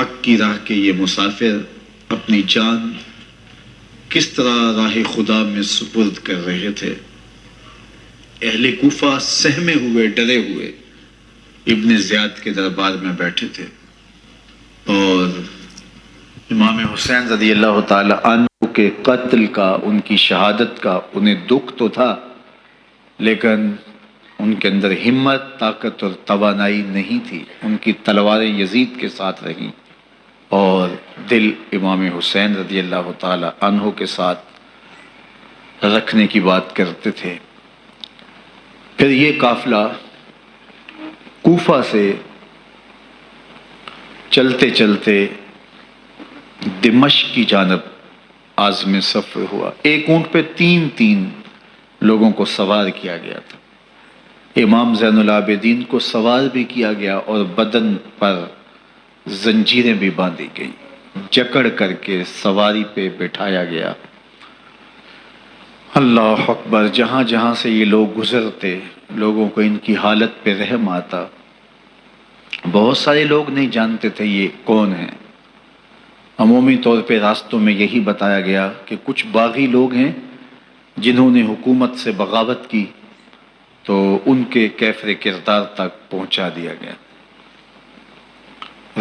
حق کی راہ کے یہ مسافر اپنی جان کس طرح راہ خدا میں سپرد کر رہے تھے۔ اہل کوفہ سہمے ہوئے ڈرے ہوئے ابن زیاد کے دربار میں بیٹھے تھے، اور امام حسین رضی اللہ تعالی عنہ کے قتل کا، ان کی شہادت کا انہیں دکھ تو تھا، لیکن ان کے اندر ہمت، طاقت اور توانائی نہیں تھی۔ ان کی تلواریں یزید کے ساتھ رہیں اور دل امام حسین رضی اللہ تعالی عنہ کے ساتھ رکھنے کی بات کرتے تھے۔ پھر یہ قافلہ کوفہ سے چلتے چلتے دمشق کی جانب عازم سفر ہوا۔ ایک اونٹ پہ تین لوگوں کو سوار کیا گیا تھا۔ امام زین العابدین کو سوار بھی کیا گیا اور بدن پر زنجیریں بھی باندھی گئیں، جکڑ کر کے سواری پہ بٹھایا گیا۔ اللہ اکبر! جہاں جہاں سے یہ لوگ گزرتے، لوگوں کو ان کی حالت پہ رحم آتا۔ بہت سارے لوگ نہیں جانتے تھے یہ کون ہیں۔ عمومی طور پہ راستوں میں یہی بتایا گیا کہ کچھ باغی لوگ ہیں جنہوں نے حکومت سے بغاوت کی، تو ان کے کیفر کردار تک پہنچا دیا گیا۔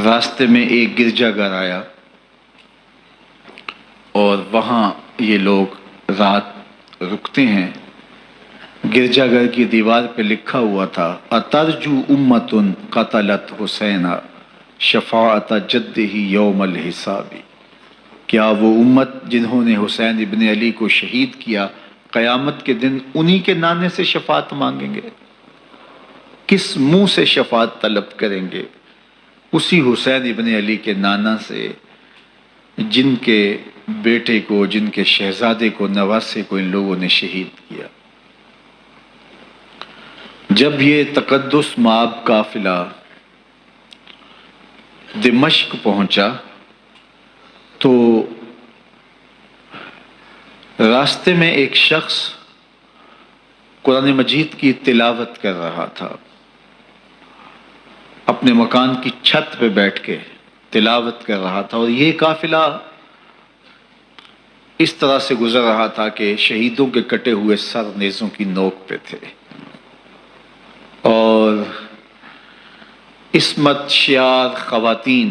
راستے میں ایک گرجا گھر آیا اور وہاں یہ لوگ رات رکتے ہیں۔ گرجا گھر کی دیوار پہ لکھا ہوا تھا: اترجو امت قتلت حسینا شفاعت جدہ یوم الحساب۔ کیا وہ امت جنہوں نے حسین ابن علی کو شہید کیا، قیامت کے دن انہی کے نانے سے شفاعت مانگیں گے؟ کس منہ سے شفاعت طلب کریں گے؟ اسی حسین ابن علی کے نانا سے، جن کے بیٹے کو، جن کے شہزادے کو، نواسے کو ان لوگوں نے شہید کیا۔ جب یہ تقدس مآب قافلہ دمشق پہنچا تو راستے میں ایک شخص قرآن مجید کی تلاوت کر رہا تھا، اپنے مکان کی چھت پہ بیٹھ کے تلاوت کر رہا تھا، اور یہ قافلہ اس طرح سے گزر رہا تھا کہ شہیدوں کے کٹے ہوئے سر نیزوں کی نوک پہ تھے، اور عصمت شیار خواتین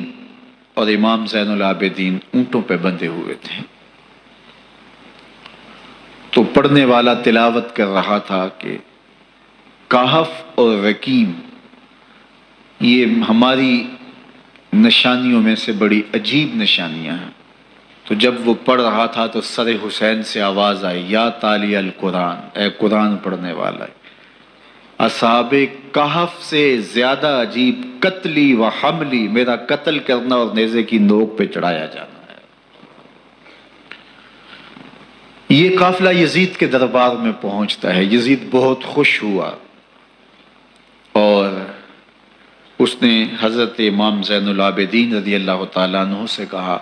اور امام زین العابدین اونٹوں پہ بندھے ہوئے تھے۔ تو پڑھنے والا تلاوت کر رہا تھا کہ کہف اور رقیم یہ ہماری نشانیوں میں سے بڑی عجیب نشانیاں ہیں۔ تو جب وہ پڑھ رہا تھا تو سر حسین سے آواز آئی: یا تالی القرآن، اے قرآن پڑھنے والا، اصحاب کہف سے زیادہ عجیب قتلی و حملی، میرا قتل کرنا اور نیزے کی نوک پہ چڑھایا جانا ہے۔ یہ قافلہ یزید کے دربار میں پہنچتا ہے۔ یزید بہت خوش ہوا اور اس نے حضرت امام زین العابدین رضی اللہ تعالیٰ عنہ سے کہا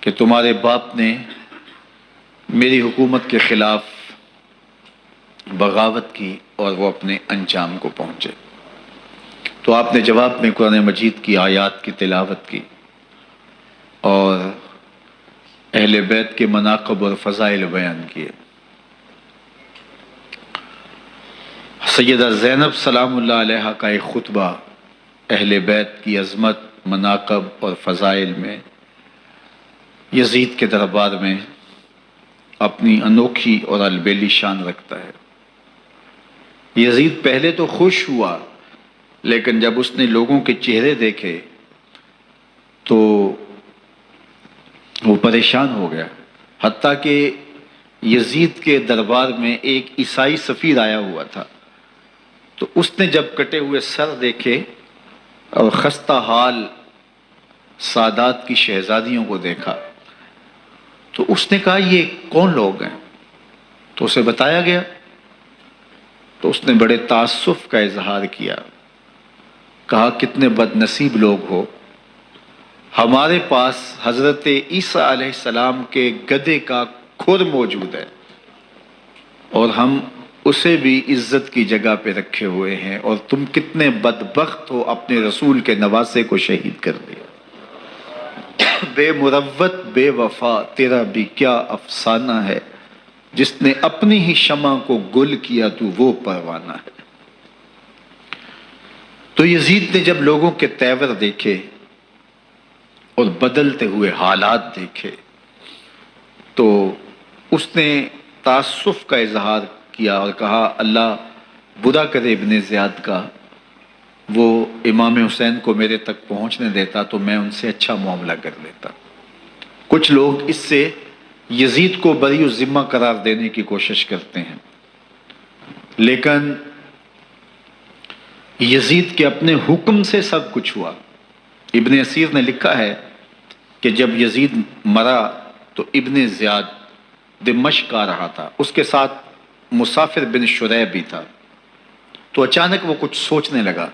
کہ تمہارے باپ نے میری حکومت کے خلاف بغاوت کی اور وہ اپنے انجام کو پہنچے۔ تو آپ نے جواب میں قرآن مجید کی آیات کی تلاوت کی اور اہل بیت کے مناقب اور فضائل بیان کیے۔ سیدہ زینب سلام اللہ علیہا کا ایک خطبہ اہل بیت کی عظمت، مناقب اور فضائل میں یزید کے دربار میں اپنی انوکھی اور البیلی شان رکھتا ہے۔ یزید پہلے تو خوش ہوا، لیکن جب اس نے لوگوں کے چہرے دیکھے تو وہ پریشان ہو گیا۔ حتیٰ کہ یزید کے دربار میں ایک عیسائی سفیر آیا ہوا تھا، تو اس نے جب کٹے ہوئے سر دیکھے اور خستہ حال سادات کی شہزادیوں کو دیکھا تو اس نے کہا یہ کون لوگ ہیں؟ تو اسے بتایا گیا، تو اس نے بڑے تعصف کا اظہار کیا، کہا کتنے بد نصیب لوگ ہو، ہمارے پاس حضرت عیسیٰ علیہ السلام کے گدھے کا کھر موجود ہے اور ہم اسے بھی عزت کی جگہ پہ رکھے ہوئے ہیں، اور تم کتنے بدبخت ہو، اپنے رسول کے نواسے کو شہید کر دیا۔ بے مروت بے وفا تیرا بھی کیا افسانہ ہے، جس نے اپنی ہی شمع کو گل کیا تو وہ پروانہ ہے۔ تو یزید نے جب لوگوں کے تیور دیکھے اور بدلتے ہوئے حالات دیکھے تو اس نے تعصف کا اظہار کیا اور کہا اللہ برا کرے ابن زیاد کا، وہ امام حسین کو میرے تک پہنچنے دیتا تو میں ان سے اچھا معاملہ کر لیتا۔ کچھ لوگ اس سے یزید کو بری الذمہ قرار دینے کی کوشش کرتے ہیں، لیکن یزید کے اپنے حکم سے سب کچھ ہوا۔ ابن اسیر نے لکھا ہے کہ جب یزید مرا تو ابن زیاد دمشق آ رہا تھا، اس کے ساتھ مسافر بن شریح بھی تھا، تو اچانک وہ کچھ سوچنے لگا۔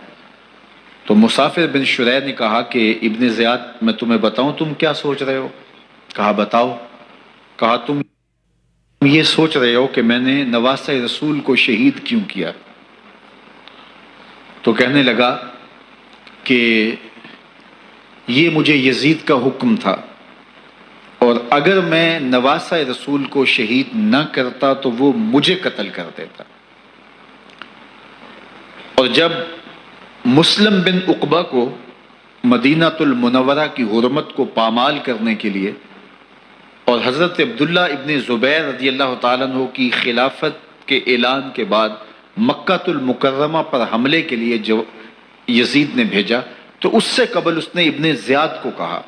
تو مسافر بن شریح نے کہا کہ ابن زیاد میں تمہیں بتاؤں تم کیا سوچ رہے ہو؟ کہا بتاؤ۔ کہا تم یہ سوچ رہے ہو کہ میں نے نواسہ رسول کو شہید کیوں کیا؟ تو کہنے لگا کہ یہ مجھے یزید کا حکم تھا، اور اگر میں نواسہ رسول کو شہید نہ کرتا تو وہ مجھے قتل کر دیتا۔ اور جب مسلم بن عقبہ کو مدینہ المنورہ کی حرمت کو پامال کرنے کے لیے اور حضرت عبداللہ ابن زبیر رضی اللہ تعالیٰ عنہ کی خلافت کے اعلان کے بعد مکہ المکرمہ پر حملے کے لیے جو یزید نے بھیجا، تو اس سے قبل اس نے ابن زیاد کو کہا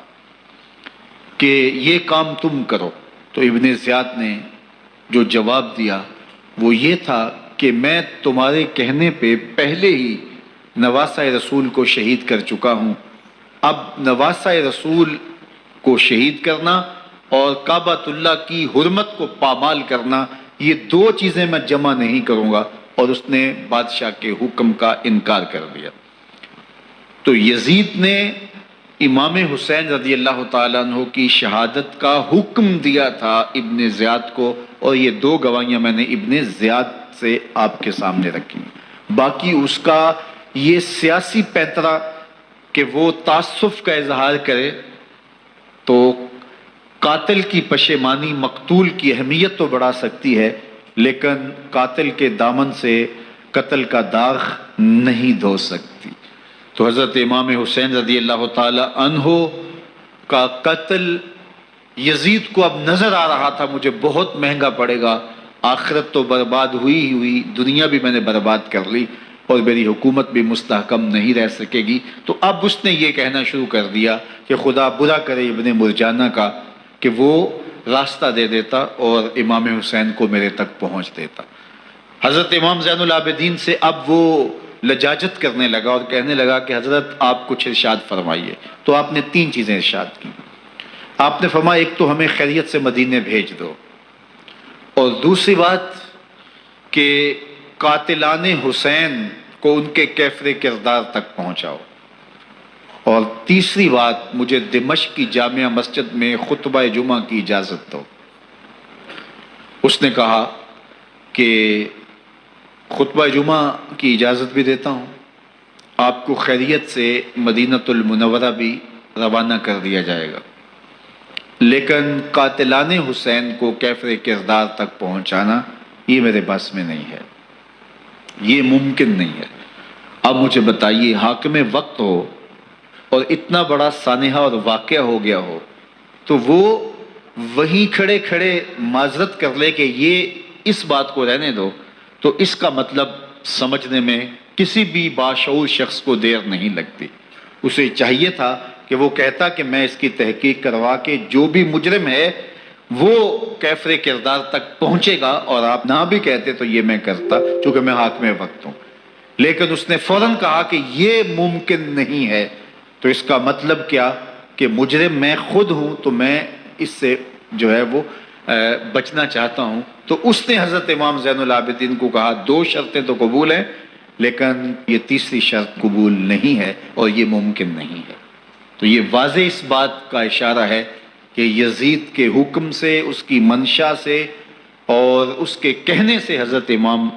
کہ یہ کام تم کرو۔ تو ابن زیاد نے جو جواب دیا وہ یہ تھا کہ میں تمہارے کہنے پہ پہلے ہی نواسہ رسول کو شہید کر چکا ہوں، اب نواسہ رسول کو شہید کرنا اور کعبۃ اللہ کی حرمت کو پامال کرنا، یہ دو چیزیں میں جمع نہیں کروں گا، اور اس نے بادشاہ کے حکم کا انکار کر دیا۔ تو یزید نے امام حسین رضی اللہ تعالیٰ عنہ کی شہادت کا حکم دیا تھا ابن زیاد کو، اور یہ دو گواہیاں میں نے ابن زیاد سے آپ کے سامنے رکھی۔ باقی اس کا یہ سیاسی پیترا کہ وہ تعصب کا اظہار کرے، تو قاتل کی پشیمانی مقتول کی اہمیت تو بڑھا سکتی ہے، لیکن قاتل کے دامن سے قتل کا داغ نہیں دھو سکتی۔ تو حضرت امام حسین رضی اللہ تعالی عنہ کا قتل یزید کو اب نظر آ رہا تھا مجھے بہت مہنگا پڑے گا، آخرت تو برباد ہوئی ہی ہوئی، دنیا بھی میں نے برباد کر لی اور میری حکومت بھی مستحکم نہیں رہ سکے گی۔ تو اب اس نے یہ کہنا شروع کر دیا کہ خدا برا کرے ابن مرجانہ کا کہ وہ راستہ دے دیتا اور امام حسین کو میرے تک پہنچ دیتا۔ حضرت امام زین العابدین سے اب وہ لجاجت کرنے لگا اور کہنے لگا کہ حضرت آپ کچھ ارشاد فرمائیے۔ تو آپ نے تین چیزیں ارشاد کی۔ آپ نے فرمایا ایک تو ہمیں خیریت سے مدینے بھیج دو، اور دوسری بات کہ قاتلان حسین کو ان کے کیفر کردار تک پہنچاؤ، اور تیسری بات مجھے دمشق کی جامع مسجد میں خطبہ جمعہ کی اجازت دو۔ اس نے کہا کہ خطبہ جمعہ کی اجازت بھی دیتا ہوں، آپ کو خیریت سے مدینہ المنورہ بھی روانہ کر دیا جائے گا، لیکن قاتلان حسین کو کیفر کردار تک پہنچانا یہ میرے بس میں نہیں ہے، یہ ممکن نہیں ہے۔ اب مجھے بتائیے حاکم وقت ہو اور اتنا بڑا سانحہ اور واقعہ ہو گیا ہو تو وہ وہیں کھڑے کھڑے معذرت کر لے کہ یہ اس بات کو رہنے دو، تو اس کا مطلب سمجھنے میں کسی بھی باشعور شخص کو دیر نہیں لگتی۔ اسے چاہیے تھا کہ وہ کہتا کہ میں اس کی تحقیق کروا کے جو بھی مجرم ہے وہ کیفر کردار تک پہنچے گا، اور آپ نہ بھی کہتے تو یہ میں کرتا چونکہ میں حاکم وقت ہوں۔ لیکن اس نے فوراً کہا کہ یہ ممکن نہیں ہے، تو اس کا مطلب کیا کہ مجرم میں خود ہوں، تو میں اس سے جو ہے وہ بچنا چاہتا ہوں۔ تو اس نے حضرت امام زین العابدین کو کہا دو شرطیں تو قبول ہیں، لیکن یہ تیسری شرط قبول نہیں ہے اور یہ ممکن نہیں ہے۔ تو یہ واضح اس بات کا اشارہ ہے کہ یزید کے حکم سے، اس کی منشا سے اور اس کے کہنے سے حضرت امام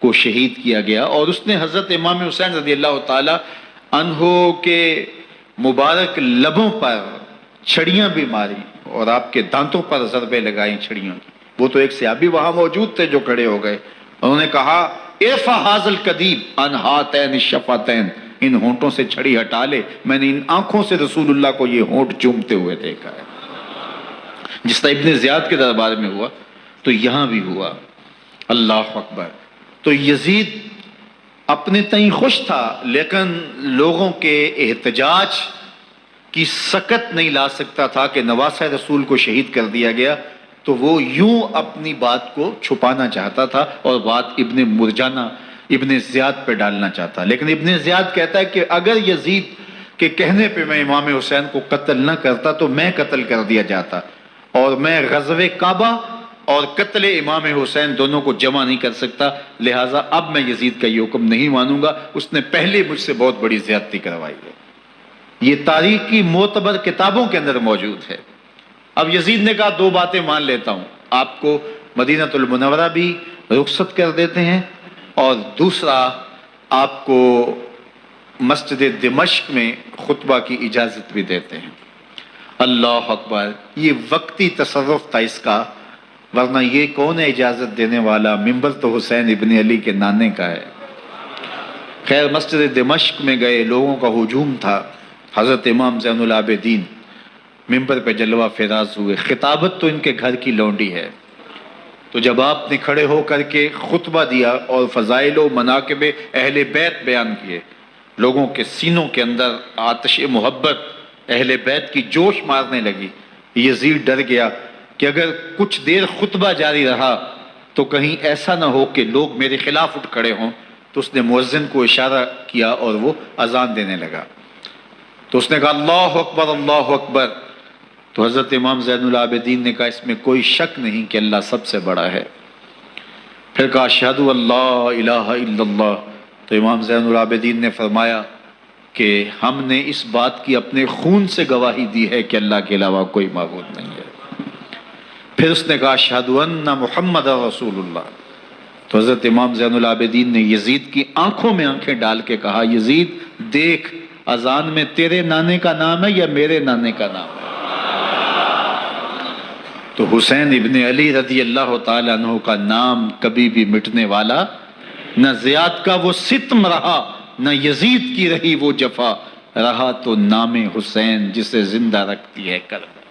کو شہید کیا گیا، اور اس نے حضرت امام حسین رضی اللہ تعالی عنہ کے مبارک لبوں پر چھڑیاں بھی ماری اور آپ کے دانتوں پر ضربیں لگائیں چھڑیوں کی۔ وہ تو ایک صحابی وہاں موجود تھے جو کھڑے ہو گئے، انہوں نے کہا ارفع ھذا القدیب عن ھاتین الشفتین، ان ہونٹوں سے چھڑی ہٹا لے، میں نے ان آنکھوں سے رسول اللہ کو یہ ہونٹ چومتے ہوئے دیکھا ہے۔ جس طرح ابن زیاد کے دربار میں ہوا تو یہاں بھی ہوا۔ اللہ اکبر۔ تو یزید اپنے تئیں خوش تھا، لیکن لوگوں کے احتجاج کی سکت نہیں لا سکتا تھا کہ نواسہ رسول کو شہید کر دیا گیا، تو وہ یوں اپنی بات کو چھپانا چاہتا تھا اور بات ابن مرجانہ ابن زیاد پہ ڈالنا چاہتا۔ لیکن ابن زیاد کہتا ہے کہ اگر یزید کے کہنے پہ میں امام حسین کو قتل نہ کرتا تو میں قتل کر دیا جاتا، اور میں غزوہ کعبہ اور قتل امام حسین دونوں کو جمع نہیں کر سکتا، لہٰذا اب میں یزید کا یہ حکم نہیں مانوں گا، اس نے پہلے مجھ سے بہت بڑی زیادتی کروائی ہے۔ یہ تاریخ کی معتبر کتابوں کے اندر موجود ہے۔ اب یزید نے کہا دو باتیں مان لیتا ہوں، آپ کو مدینہ المنورہ بھی رخصت کر دیتے ہیں، اور دوسرا آپ کو مسجد دمشق میں خطبہ کی اجازت بھی دیتے ہیں۔ اللہ اکبر۔ یہ وقتی تصرف تھا اس کا، ورنہ یہ کون ہے اجازت دینے والا؟ ممبر تو حسین ابن علی کے نانے کا ہے۔ خیر مسجد دمشق میں گئے، لوگوں کا ہجوم تھا، حضرت امام زین العابدین ممبر پہ جلوہ فراز ہوئے۔ خطابت تو ان کے گھر کی لونڈی ہے، تو جب آپ نے کھڑے ہو کر کے خطبہ دیا اور فضائل و مناقب اہل بیت بیان کیے، لوگوں کے سینوں کے اندر آتش محبت اہل بیت کی جوش مارنے لگی۔ یزید ڈر گیا کہ اگر کچھ دیر خطبہ جاری رہا تو کہیں ایسا نہ ہو کہ لوگ میرے خلاف اٹھ کھڑے ہوں، تو اس نے مؤذن کو اشارہ کیا اور وہ اذان دینے لگا۔ تو اس نے کہا اللہ اکبر اللہ اکبر، تو حضرت امام زین العابدین نے کہا اس میں کوئی شک نہیں کہ اللہ سب سے بڑا ہے۔ پھر کہا اشہد ان لا الہ الا اللہ، تو امام زین العابدین نے فرمایا کہ ہم نے اس بات کی اپنے خون سے گواہی دی ہے کہ اللہ کے علاوہ کوئی معبود نہیں ہے۔ پھر اس نے کہا اشہد ان محمد رسول اللہ، تو حضرت امام زین العابدین نے یزید کی آنکھوں میں آنکھیں ڈال کے کہا یزید دیکھ، اذان میں تیرے نانے کا نام ہے یا میرے نانے کا نام ہے؟ تو حسین ابن علی رضی اللہ تعالی عنہ کا نام کبھی بھی مٹنے والا نہ زیاد کا وہ ستم رہا، نہ یزید کی رہی وہ جفا، رہا تو نام حسین جسے زندہ رکھتی ہے کربلا۔